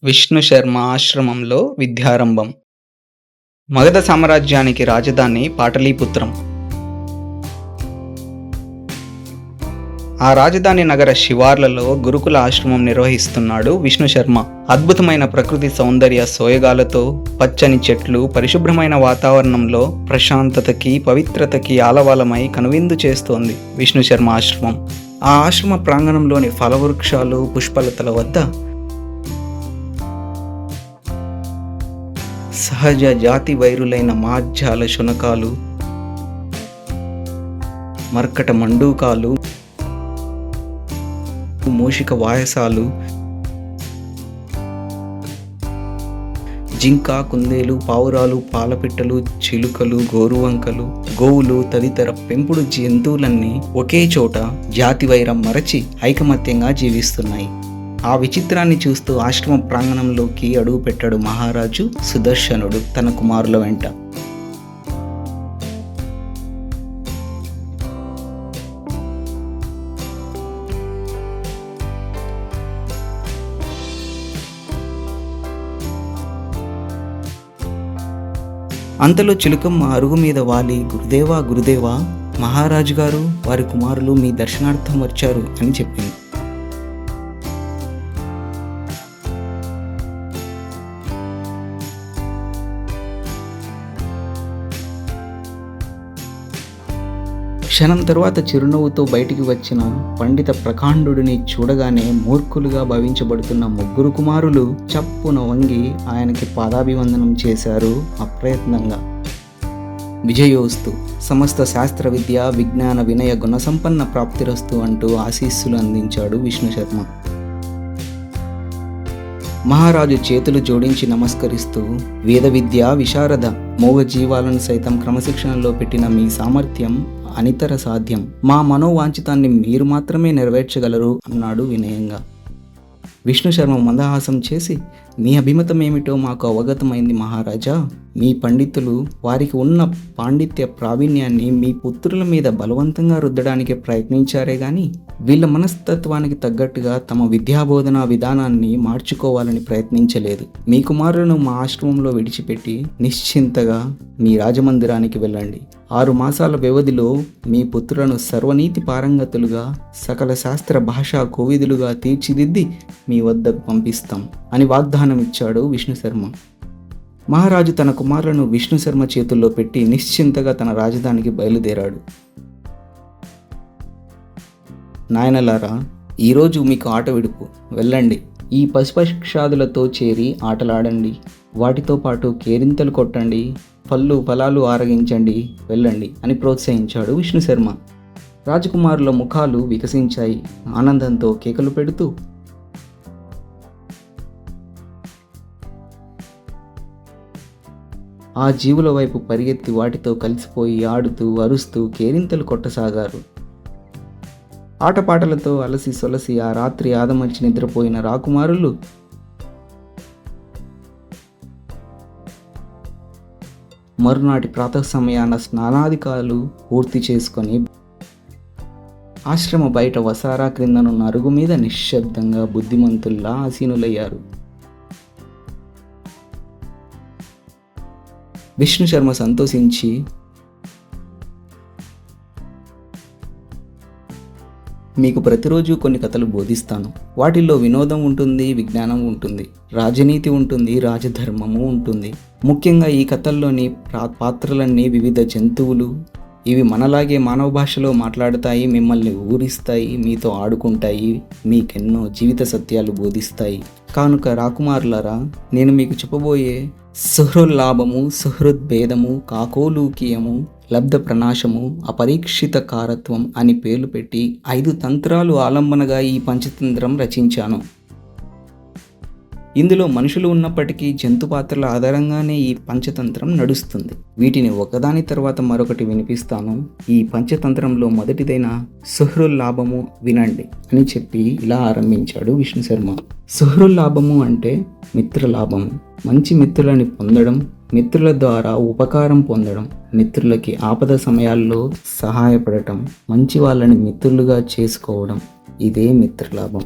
విష్ణు శర్మ ఆశ్రమంలో విద్యారంభం. మగధ సామ్రాజ్యానికి రాజధాని పాటలీపుత్రం. ఆ రాజధాని నగర శివార్లలో గురుకుల ఆశ్రమం నిర్వహిస్తున్నాడు విష్ణు శర్మ. అద్భుతమైన ప్రకృతి సౌందర్య సోయగాలతో, పచ్చని చెట్లు, పరిశుభ్రమైన వాతావరణంలో ప్రశాంతతకి, పవిత్రతకి ఆలవాలమై కనువిందు చేస్తోంది విష్ణు శర్మ ఆశ్రమం. ఆ ఆశ్రమ ప్రాంగణంలోని ఫలవృక్షాలు, పుష్పలతల వద్ద సహజ జాతి వైరులైన మాధ్యాల శునకాలు, మర్కట మండూకాలు, మూషిక వాయసాలు, జింక, కుందేలు, పావురాలు, పాలపిట్టలు, చిలుకలు, గోరువంకలు, గోవులు తదితర పెంపుడు జంతువులన్నీ ఒకే చోట జాతి వైరం మరచి ఐకమత్యంగా జీవిస్తున్నాయి. ఆ విచిత్రాన్ని చూస్తూ ఆశ్రమ ప్రాంగణంలోకి అడుగు పెట్టాడు మహారాజు సుదర్శనుడు తన కుమారుల వెంట. అంతలో చిలుకమ్మ అరుగు మీద వాలి, గురుదేవా గురుదేవా, మహారాజు గారు వారి కుమారులు మీ దర్శనార్థం వచ్చారు అని చెప్పింది. క్షణం తరువాత చిరునవ్వుతో బయటికి వచ్చిన పండిత ప్రకాండుడిని చూడగానే మూర్ఖులుగా భావించబడుతున్న ముగ్గురు కుమారులు చప్పున వంగి ఆయనకి పాదాభివందనం చేశారు అప్రయత్నంగా. విజయోస్తు, సమస్త శాస్త్ర విద్య విజ్ఞాన వినయ గుణసంపన్న ప్రాప్తిరస్తు అంటూ ఆశీస్సులు అందించాడు విష్ణు శర్మ. మహారాజు చేతులు జోడించి నమస్కరిస్తూ, వేద విద్య విశారద, మోగ జీవాలను సైతం క్రమశిక్షణలో పెట్టిన మీ సామర్థ్యం అనితర సాధ్యం. మా మనోవాంఛితాన్ని మీరు మాత్రమే నెరవేర్చగలరు అన్నాడు వినయంగా. విష్ణు శర్మ మందహాసం చేసి, మీ అభిమతం ఏమిటో మాకు అవగతమైంది మహారాజా. మీ పండితులు వారికి ఉన్న పాండిత్య ప్రావీణ్యాన్ని మీ పుత్రుల మీద బలవంతంగా రుద్దడానికి ప్రయత్నించారే గాని వీళ్ళ మనస్తత్వానికి తగ్గట్టుగా తమ విద్యాబోధన విధానాన్ని మార్చుకోవాలని ప్రయత్నించలేదు. మీ కుమారులను మా ఆశ్రమంలో విడిచిపెట్టి నిశ్చింతగా మీ రాజమందిరానికి వెళ్ళండి. 6 మాసాల వ్యవధిలో మీ పుత్రులను సర్వనీతి పారంగతులుగా, సకల శాస్త్ర భాషా కోవిదులుగా తీర్చిదిద్ది మీ వద్దకు పంపిస్తాం అని వాగ్దానం ఇచ్చాడు విష్ణు శర్మ. మహారాజు తన కుమారులను విష్ణు శర్మ చేతుల్లో పెట్టి నిశ్చింతగా తన రాజధానికి బయలుదేరాడు. నాయనలారా, ఈరోజు మీకు ఆట విడుపు, వెళ్ళండి. ఈ పశుపక్షాదులతో చేరి ఆటలాడండి, వాటితో పాటు కేరింతలు కొట్టండి, పళ్ళు ఫలాలు ఆరగించండి, వెళ్ళండి అని ప్రోత్సహించాడు విష్ణు శర్మ. రాజకుమారుల ముఖాలు వికసించాయి. ఆనందంతో కేకలు పెడుతూ ఆ జీవుల వైపు పరిగెత్తి వాటితో కలిసిపోయి ఆడుతూ అరుస్తూ కేరింతలు కొట్టసాగారు. ఆటపాటలతో అలసి సొలసి ఆ రాత్రి ఆదమర్చి నిద్రపోయిన రాకుమారులు మరునాటి ప్రాతః సమయాన స్నానాధికాలు పూర్తి చేసుకొని ఆశ్రమ బయట వసారా క్రిందనున్న అరుగు మీద నిశ్శబ్దంగా బుద్ధిమంతుల్లా ఆసీనులయ్యారు. విష్ణు శర్మ సంతోషించి, మీకు ప్రతిరోజు కొన్ని కథలు బోధిస్తాను. వాటిల్లో వినోదం ఉంటుంది, విజ్ఞానం ఉంటుంది, రాజనీతి ఉంటుంది, రాజధర్మము ఉంటుంది. ముఖ్యంగా ఈ కథల్లోని పాత్రలన్నీ వివిధ జంతువులు. ఇవి మనలాగే మానవ భాషలో మాట్లాడతాయి, మిమ్మల్ని ఊరిస్తాయి, మీతో ఆడుకుంటాయి, మీకెన్నో జీవిత సత్యాలు బోధిస్తాయి. కానుక రాకుమారులారా, నేను మీకు చెప్పబోయే సుహృల్లాభము, సుహృద్భేదము, కాకోలూకీయము, లబ్ధ ప్రణాశము, అపరీక్షిత కారత్వం అని పేర్లు పెట్టి 5 తంత్రాలు ఆలంబనగా ఈ పంచతంత్రం రచించాను. ఇందులో మనుషులు ఉన్నప్పటికీ జంతు పాత్రల ఆధారంగానే ఈ పంచతంత్రం నడుస్తుంది. వీటిని ఒకదాని తర్వాత మరొకటి వినిపిస్తాను. ఈ పంచతంత్రంలో మొదటిదైన సుహృల్లాభము వినండి అని చెప్పి ఇలా ఆరంభించాడు విష్ణు శర్మ. సుహృల్లాభము అంటే మిత్రలాభము, మంచి మిత్రులని పొందడం, మిత్రుల ద్వారా ఉపకారం పొందడం, మిత్రులకి ఆపద సమయాల్లో సహాయపడటం, మంచి వాళ్ళని మిత్రులుగా చేసుకోవడం, ఇదే మిత్రలాభం.